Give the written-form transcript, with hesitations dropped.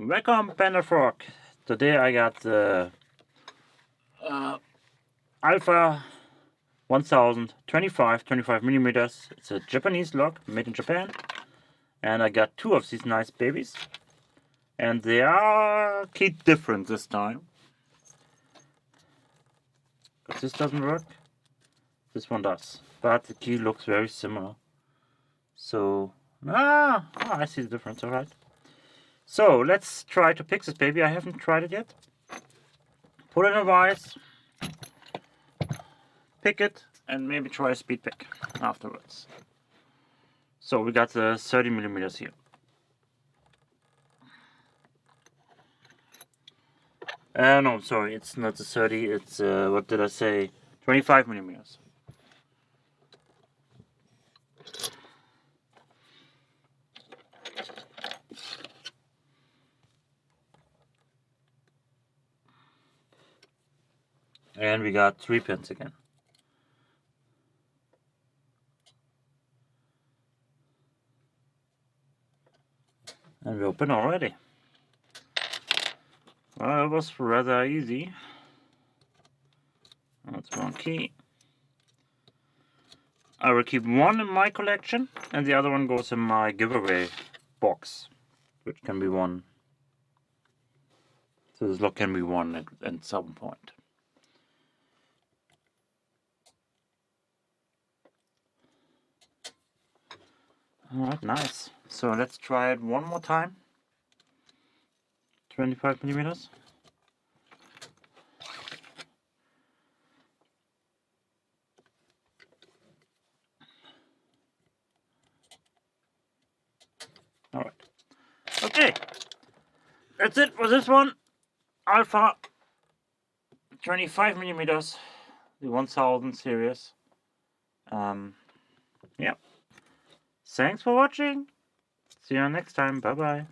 Welcome, Panda-Frog. Today I got the Alpha 1000 25 millimeters. It's a Japanese lock made in Japan, and I got two of these nice babies, and they are keyed different this time. But this doesn't work. This one does, but the key looks very similar. So I see the difference. All right. So let's try to pick this baby. I haven't tried it yet. Put it in a vise, pick it, and maybe try a speed pick afterwards. So we got the 30 millimeters here. No, sorry, it's not the 30. It's what did I say? 25 millimeters. And we got 3 pins again. And we open already. Well, it was rather easy. That's one key. I will keep one in my collection, and the other one goes in my giveaway box, which can be won. So this lock can be won at some point. Alright, nice. So let's try it one more time. 25 millimeters. Alright. Okay. That's it for this one. Alpha 25 millimeters. The 1000 series. Yeah. Thanks for watching. See you next time. Bye bye.